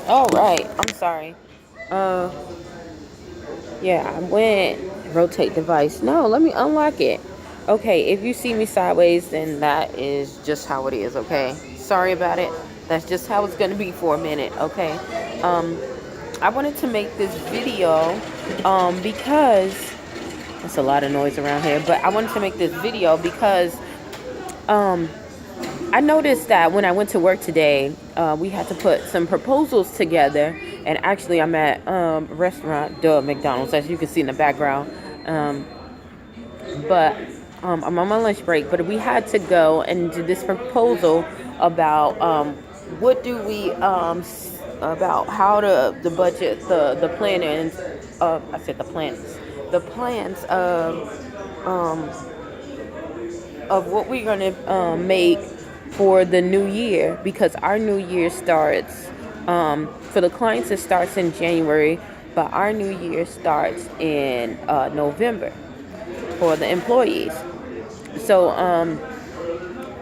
All right. I'm sorry. Uh, yeah, I went rotate device. No, let me unlock it. Okay, if you see me sideways, then that is just how it is. Okay, sorry about it. That's just how it's gonna be for a minute. Okay. Um, I wanted to make this video, because there's a lot of noise around here. But I wanted to make this video because um I noticed that when I went to work today, we had to put some proposals together. And actually, I'm at a restaurant, McDonald's, as you can see in the background. Um, but I'm on my lunch break. But we had to go and do this proposal about what do we about how to the budget the plans. I said the plans um, of what we're going to make for the new year, because our new year starts for the clients, it starts in January, but our new year starts in November for the employees. So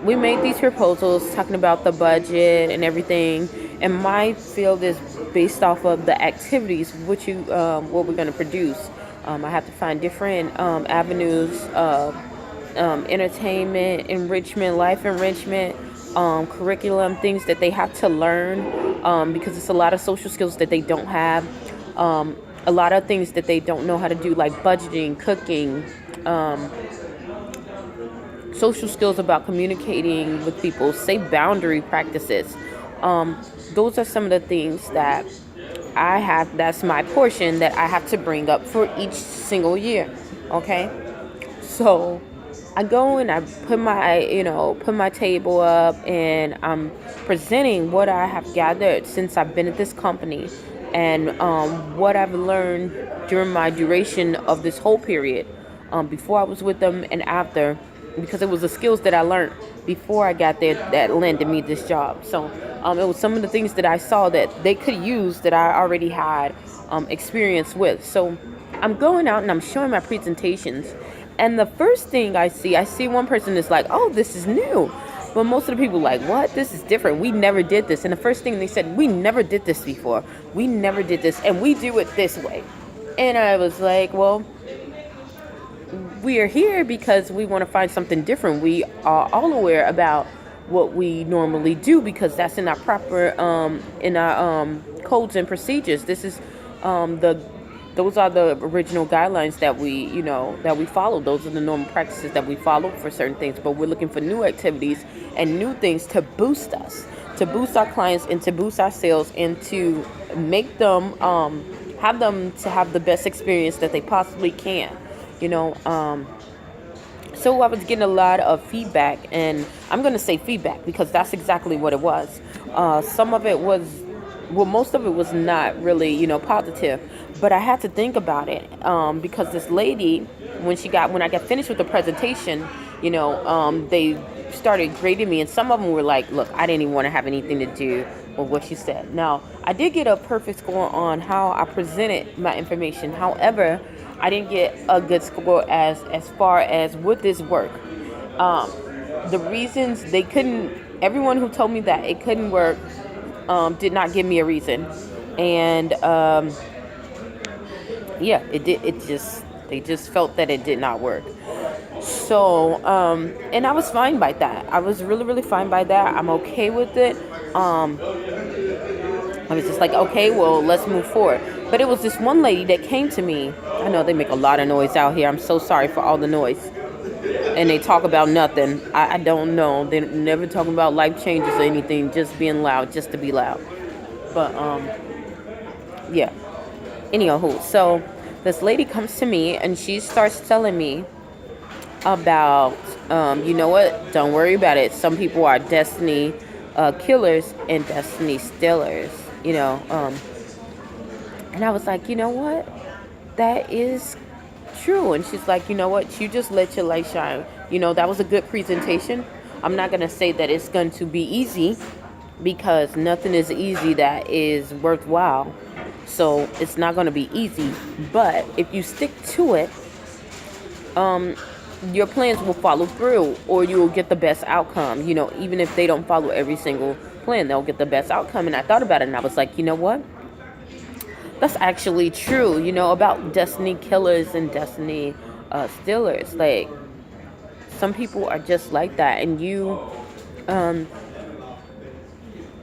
we made these proposals talking about the budget and everything, and my field is based off of the activities what we're going to produce. I have to find different avenues of entertainment, enrichment, life enrichment, curriculum, things that they have to learn, because it's a lot of social skills that they don't have, a lot of things that they don't know how to do, like budgeting, cooking, social skills about communicating with people, say boundary practices. Those are some of the things that that's my portion that I have to bring up for each single year. Okay. So I go and I put my table up, and I'm presenting what I have gathered since I've been at this company, and what I've learned during my duration of this whole period, before I was with them and after, because it was the skills that I learned before I got there that landed me this job. So it was some of the things that I saw that they could use that I already had experience with. So I'm going out and I'm showing my presentations. And the first thing I see one person is like, "Oh, this is new." But most of the people like, "What? This is different. We never did this." And the first thing they said, "We never did this before. We never did this. And we do it this way." And I was like, "Well, we are here because we want to find something different. We are all aware about what we normally do because that's in our proper in our codes and procedures. This is the those are the original guidelines that we follow. Those are the normal practices that we follow for certain things. But we're looking for new activities and new things to boost us, to boost our clients, and to boost our sales, and to make them have them to have the best experience that they possibly can." You know, so I was getting a lot of feedback, and I'm going to say feedback because that's exactly what it was. Some of it was, well, most of it was not really, positive, but I had to think about it, because this lady, when I got finished with the presentation, they started grading me, and some of them were like, "Look, I didn't even want to have anything to do with what you said." Now, I did get a perfect score on how I presented my information. However, I didn't get a good score as far as would this work. The reasons they couldn't, everyone who told me that it couldn't work, did not give me a reason, and yeah, it did. They just felt that it did not work. So, and I was fine by that. I was really, really fine by that. I'm okay with it. I was just like, okay, well, let's move forward. But it was this one lady that came to me. I know they make a lot of noise out here. I'm so sorry for all the noise. And they talk about nothing. I don't know. They're never talking about life changes or anything. Just being loud, just to be loud. But yeah. Anywho, so this lady comes to me and she starts telling me about, you know what? Don't worry about it. Some people are destiny killers and destiny stealers. And I was like, you know what? That is true. And she's like, you know what? You just let your light shine. That was a good presentation. I'm not going to say that it's going to be easy because nothing is easy that is worthwhile. So it's not going to be easy. But if you stick to it, your plans will follow through, or you will get the best outcome, even if they don't follow every single plan, they'll get the best outcome. And I thought about it, and I was like, you know what? That's actually true, about Destiny killers and Destiny stealers. Like, some people are just like that, and um,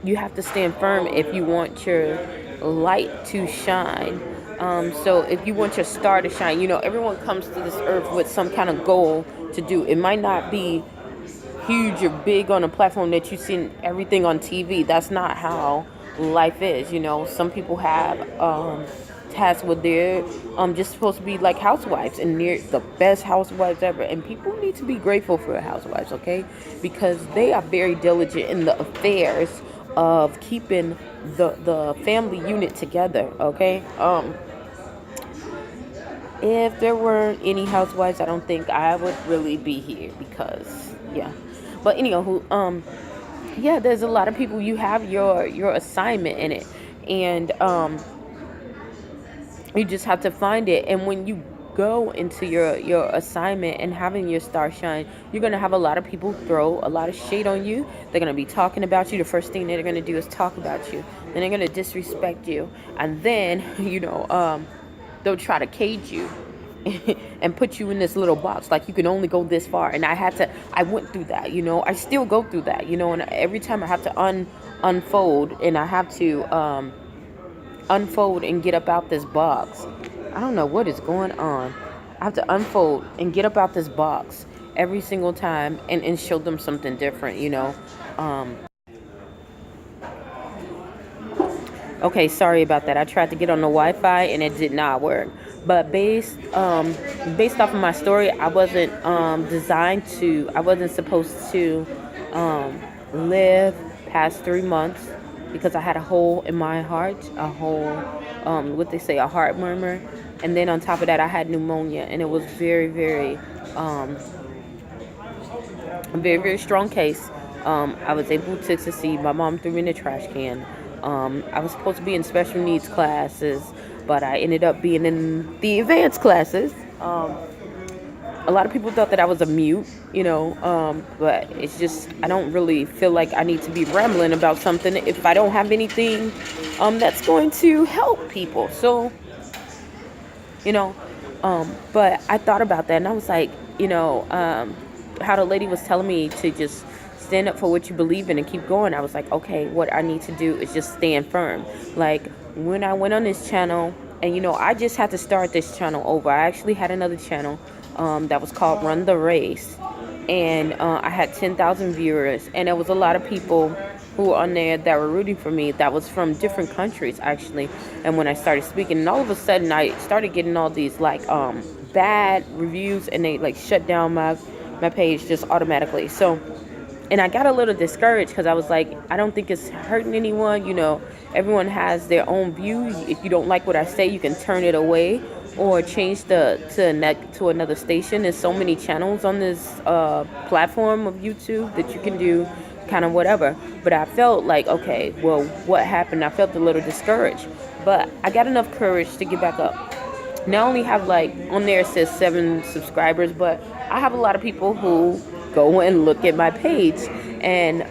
you have to stand firm if you want your light to shine. So if you want your star to shine, everyone comes to this earth with some kind of goal to do. It might not be huge or big on a platform that you see everything on TV. That's not how life is. Some people have tasks where they're just supposed to be like housewives, and they're the best housewives ever. And people need to be grateful for housewives, okay? Because they are very diligent in the affairs of keeping the family unit together, okay? If there weren't any housewives, I don't think I would really be here, because yeah. But anyhow, yeah, there's a lot of people. You have your assignment in it, and you just have to find it. And when you go into your assignment and having your star shine, you're going to have a lot of people throw a lot of shade on you. They're going to be talking about you. The first thing they're going to do is talk about you. Then they're going to disrespect you, and then they'll try to cage you and put you in this little box, like you can only go this far. And I went through that. I still go through that. And every time I have to unfold, and I have to unfold and get up out this box. I don't know what is going on. I have to unfold and get up out this box every single time, and show them something different. Okay, sorry about that. I tried to get on the Wi-Fi and it did not work. But based off of my story, I wasn't I wasn't supposed to live past 3 months, because I had a hole in my heart, a hole, what they say, a heart murmur. And then on top of that, I had pneumonia, and it was very, very, very, very strong case. I was able to succeed. My mom threw me in the trash can. I was supposed to be in special needs classes, but I ended up being in the advanced classes. A lot of people thought that I was a mute, but it's just, I don't really feel like I need to be rambling about something if I don't have anything that's going to help people. So, but I thought about that, and I was like, how the lady was telling me to just stand up for what you believe in and keep going. I was like, okay, what I need to do is just stand firm. Like, when I went on this channel, and I just had to start this channel over. I actually had another channel that was called Run the Race, and I had 10,000 viewers, and there was a lot of people who were on there that were rooting for me, that was from different countries actually. And when I started speaking, and all of a sudden I started getting all these like bad reviews, and they like shut down my page just automatically. So, and I got a little discouraged, because I was like, I don't think it's hurting anyone. Everyone has their own view. If you don't like what I say, you can turn it away or change to another station. There's so many channels on this platform of YouTube that you can do kind of whatever. But I felt like, okay, well, what happened? I felt a little discouraged, but I got enough courage to get back up. Now I only have, like, on there it says 7 subscribers, but I have a lot of people who go and look at my page, and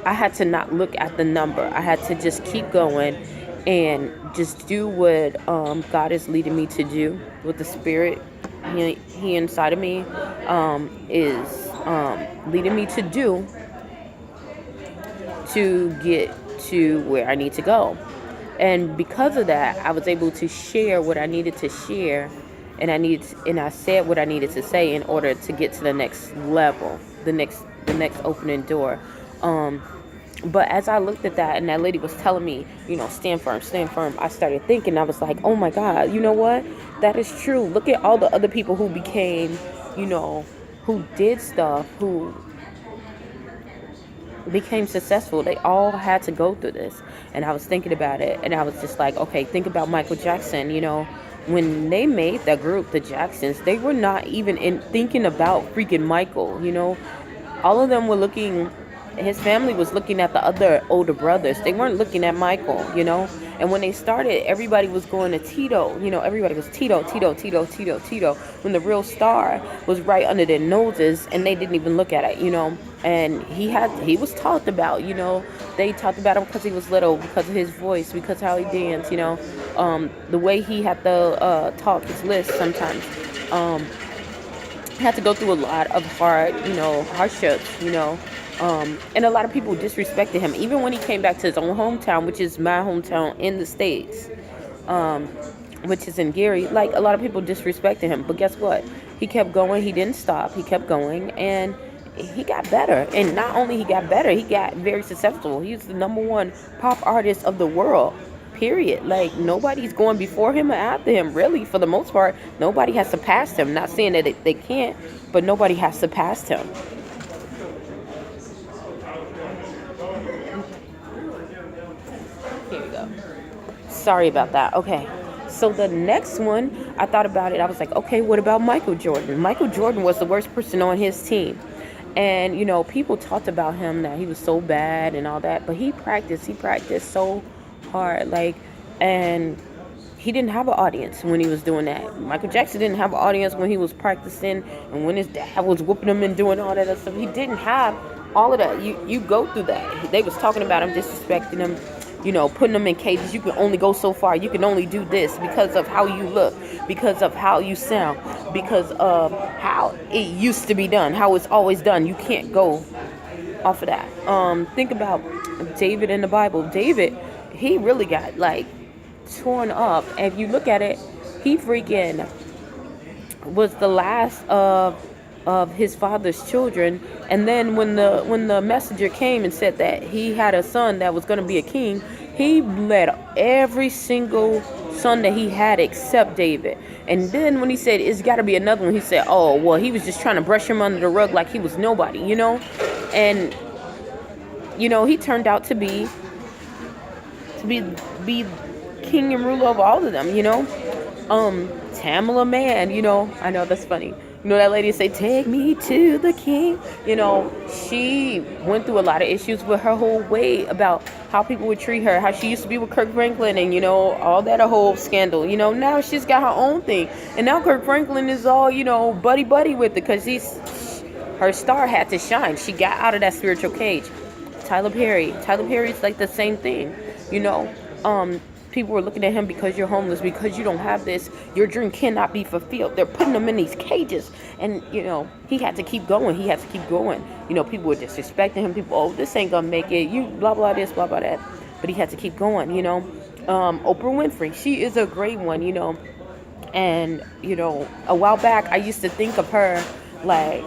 I had to not look at the number. I had to just keep going and just do what God is leading me to do, with the Spirit he inside of me is leading me to do, to get to where I need to go. And because of that, I was able to share what I needed to share, and I said what I needed to say in order to get to the next level, the next opening door. But as I looked at that, and that lady was telling me, stand firm, I started thinking, I was like, oh my God, you know what? That is true. Look at all the other people who became, who did stuff, who became successful. They all had to go through this. And I was thinking about it, and I was just like, okay, think about Michael Jackson. When they made that group, the Jacksons, they were not even thinking about freaking Michael. All of them were looking, his family was looking at the other older brothers. They weren't looking at Michael, And when they started, everybody was going to Tito. Everybody was Tito, Tito, Tito, Tito, Tito. When the real star was right under their noses, and they didn't even look at it. And he was talked about. They talked about him because he was little, because of his voice, because how he danced. The way he had to talk his list sometimes. He had to go through a lot of hardships. And a lot of people disrespected him, even when he came back to his own hometown, which is my hometown in the States, which is in Gary. Like, a lot of people disrespected him, but guess what? He kept going. He didn't stop. He kept going, and he got better. And not only he got better, he got very successful. He was the #1 pop artist of the world. Period. Like, nobody's going before him or after him, really, for the most part. Nobody has surpassed him. Not saying that they can't, but nobody has surpassed him. Here we go. Sorry about that. Okay. So the next one, I thought about it. I was like, okay, what about Michael Jordan? Michael Jordan was the worst person on his team. And, people talked about him that he was so bad and all that. But he practiced so hard. And he didn't have an audience when he was doing that. Michael Jackson didn't have an audience when he was practicing and when his dad was whooping him and doing all that other stuff. He didn't have all of that. You go through that. They was talking about him, disrespecting him, putting them in cages. You can only go so far. You can only do this because of how you look, because of how you sound, because of how it used to be done, how it's always done. You can't go off of that. Think about David in the Bible. David, he really got torn up. And if you look at it, he freaking was the last of his father's children. And then when the messenger came and said that he had a son that was going to be a king, he led every single son that he had except David. And then when he said it's got to be another one, he said, oh well, he was just trying to brush him under the rug like he was nobody. And he turned out to be king and ruler of all of them. Tamala Mann, I know that's funny. That lady say, take me to the king. She went through a lot of issues with her whole way about how people would treat her, how she used to be with Kirk Franklin and, all that, a whole scandal. Now she's got her own thing. And now Kirk Franklin is all, buddy with it because her star had to shine. She got out of that spiritual cage. Tyler Perry's like the same thing, people were looking at him because you're homeless, because you don't have this, your dream cannot be fulfilled. They're putting him in these cages. And, he had to keep going. People were disrespecting him. People, oh, this ain't gonna make it. You blah, blah, this, blah, blah, that. But he had to keep going, Oprah Winfrey, she is a great one, And, a while back, I used to think of her like,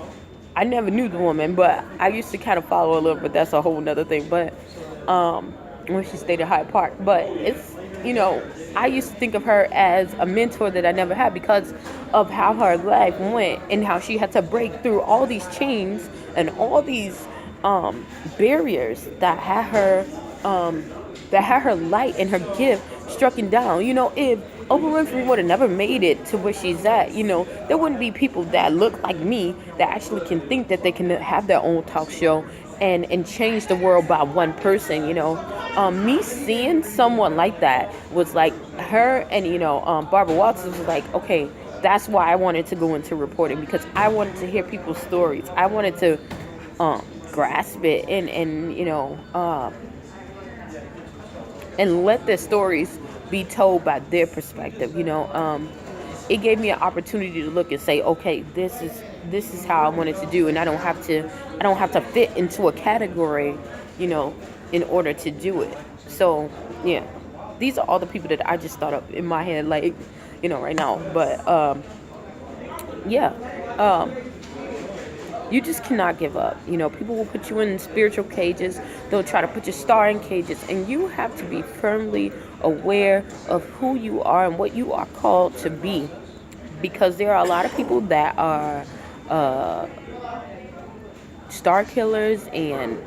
I never knew the woman, but I used to kind of follow her a little bit. That's a whole nother thing. But, when she stayed at Hyde Park. But it's, I used to think of her as a mentor that I never had because of how her life went and how she had to break through all these chains and all these barriers that had her light and her gift stricken down. If Oprah Winfrey would have never made it to where she's at, there wouldn't be people that look like me that actually can think that they can have their own talk show and change the world by one person. Me seeing someone like that was like her and Barbara Walters was like, okay, that's why I wanted to go into reporting, because I wanted to hear people's stories. I wanted to grasp it and let their stories be told by their perspective. It gave me an opportunity to look and say, okay, this is how I wanted to do, and I don't have to fit into a category, in order to do it. So yeah, these are all the people that I just thought of in my head, right now. But you just cannot give up. People will put you in spiritual cages. They'll try to put your star in cages, and you have to be firmly aware of who you are and what you are called to be, because there are a lot of people that are star killers and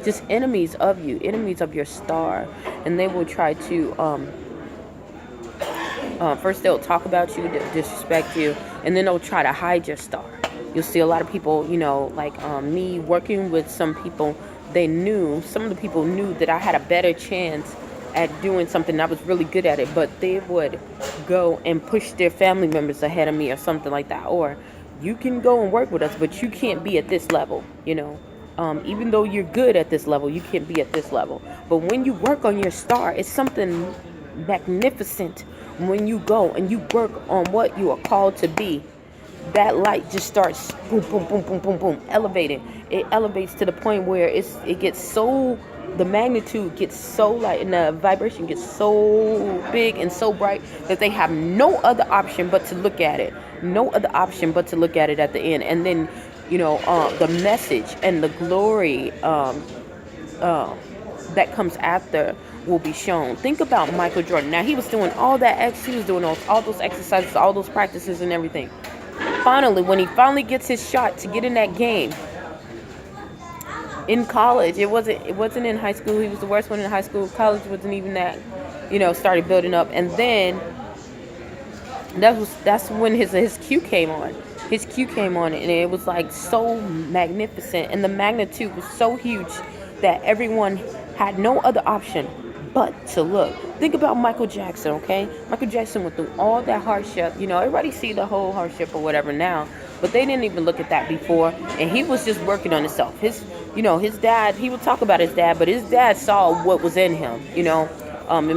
just enemies of you, enemies of your star, and they will try to first they'll talk about you, disrespect you, and then they'll try to hide your star. You'll see a lot of people, me working with some people, some of the people knew that I had a better chance at doing something. I was really good at it, but they would go and push their family members ahead of me or something like that. Or you can go and work with us, but you can't be at this level, even though you're good at this level, you can't be at this level. But when you work on your star, it's something magnificent. When you go and you work on what you are called to be, that light just starts boom, boom, boom, boom, boom, boom, elevating. It elevates to the point where it gets so, the magnitude gets so light and the vibration gets so big and so bright that they have no other option but to look at it. No other option but to look at it at the end. And then, the message and the glory that comes after will be shown. Think about Michael Jordan. Now, he was doing all that, he was doing all those exercises, all those practices and everything. Finally, when he finally gets his shot to get in that game in college, it wasn't in high school. He was the worst one in high school. College wasn't even that, started building up. And then that's when his cue came on. His cue came on, and it was like so magnificent, and the magnitude was so huge that everyone had no other option but to look. Think about Michael Jackson, okay? Michael Jackson went through all that hardship. Everybody see the whole hardship or whatever now, but they didn't even look at that before. And he was just working on himself. His dad, he would talk about his dad, but his dad saw what was in him, It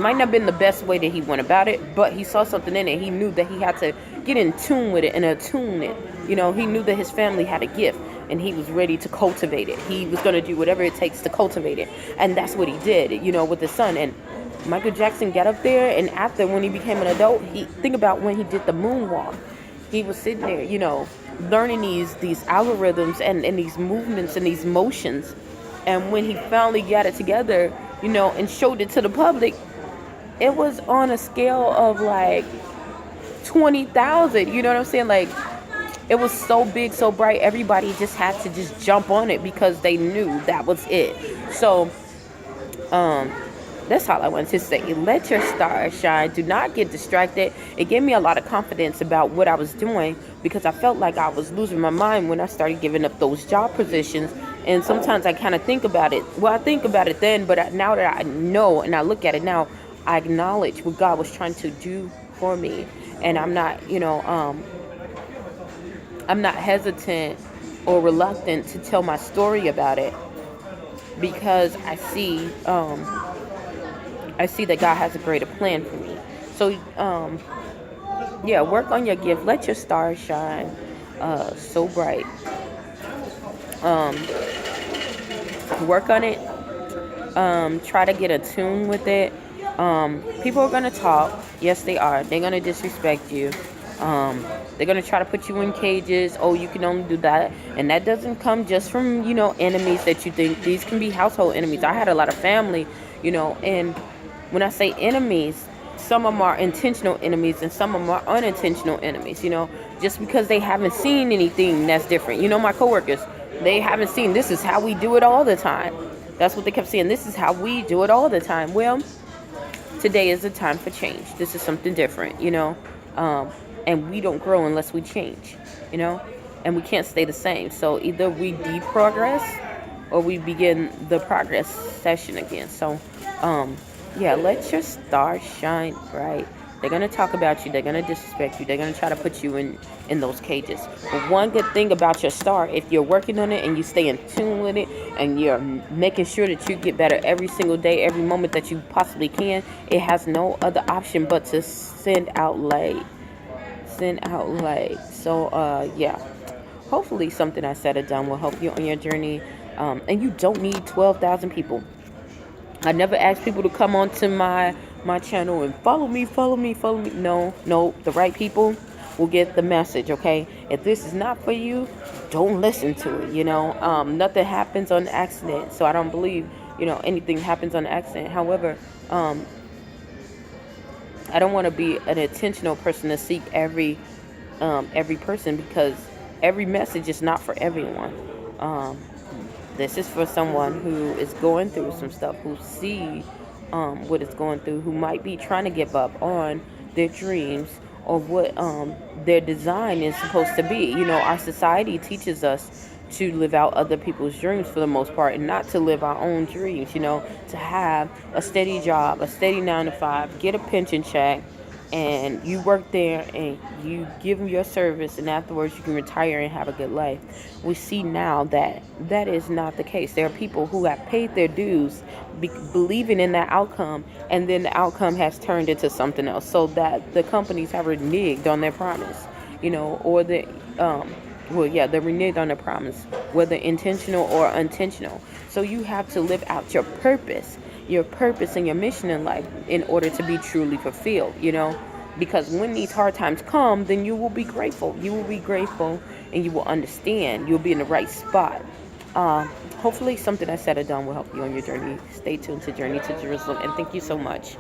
might not have been the best way that he went about it, but he saw something in it. He knew that he had to get in tune with it and attune it. He knew that his family had a gift, and he was ready to cultivate it. He was going to do whatever it takes to cultivate it. And that's what he did, with his son. And Michael Jackson got up there, and after, when he became an adult, think about when he did the moonwalk. He was sitting there, learning these algorithms and these movements and these motions. And when he finally got it together, and showed it to the public, it was on a scale of like 20,000. You know what I'm saying? Like, it was so big, so bright. Everybody just had to just jump on it because they knew that was it. So, that's all I wanted to say. Let your star shine. Do not get distracted. It gave me a lot of confidence about what I was doing, because I felt like I was losing my mind when I started giving up those job positions. And sometimes I kind of think about it. Well, I think about it then, but now that I know and I look at it now, I acknowledge what God was trying to do for me. And I'm not, I'm not hesitant or reluctant to tell my story about it, because I see that God has a greater plan for me. So, work on your gift. Let your stars shine so bright. Work on it. Try to get attuned with it. People are going to talk. Yes, they are. They're going to disrespect you. They're going to try to put you in cages. Oh, you can only do that. And that doesn't come just from, enemies that you think. These can be household enemies. I had a lot of family, and when I say enemies, some of them are intentional enemies and some of them are unintentional enemies, just because they haven't seen anything that's different. My coworkers, they haven't seen, this is how we do it all the time. That's what they kept saying. This is how we do it all the time. Well, today is a time for change. This is something different, and we don't grow unless we change, and we can't stay the same. So either we deprogress or we begin the progress session again. So, let your stars shine bright. They're going to talk about you. They're going to disrespect you. They're going to try to put you in those cages. But one good thing about your star, if you're working on it and you stay in tune with it and you're making sure that you get better every single day, every moment that you possibly can, it has no other option but to send out light. So, hopefully something I said or done will help you on your journey. And you don't need 12,000 people. I never ask people to come onto my channel and follow me. No, the right people will get the message, okay? If this is not for you, don't listen to it, Nothing happens on accident, so I don't believe, anything happens on accident. However, I don't want to be an intentional person to seek every person, because every message is not for everyone. This is for someone who is going through some stuff, who see what it's going through, who might be trying to give up on their dreams or what their design is supposed to be. Our society teaches us to live out other people's dreams for the most part, and not to live our own dreams, to have a steady job, a steady 9 to 5, get a pension check, and you work there and you give them your service, and afterwards you can retire and have a good life. We see now that that is not the case. There are people who have paid their dues, believing in that outcome, and then the outcome has turned into something else, so that the companies have reneged on their promise, or they're reneged on their promise, whether intentional or unintentional. So you have to live out your purpose and your mission in life in order to be truly fulfilled, because when these hard times come, then you will be grateful. You will be grateful, and you will understand. You'll be in the right spot. Hopefully something I said or done will help you on your journey. Stay tuned to Journey to Jerusalem, and thank you so much.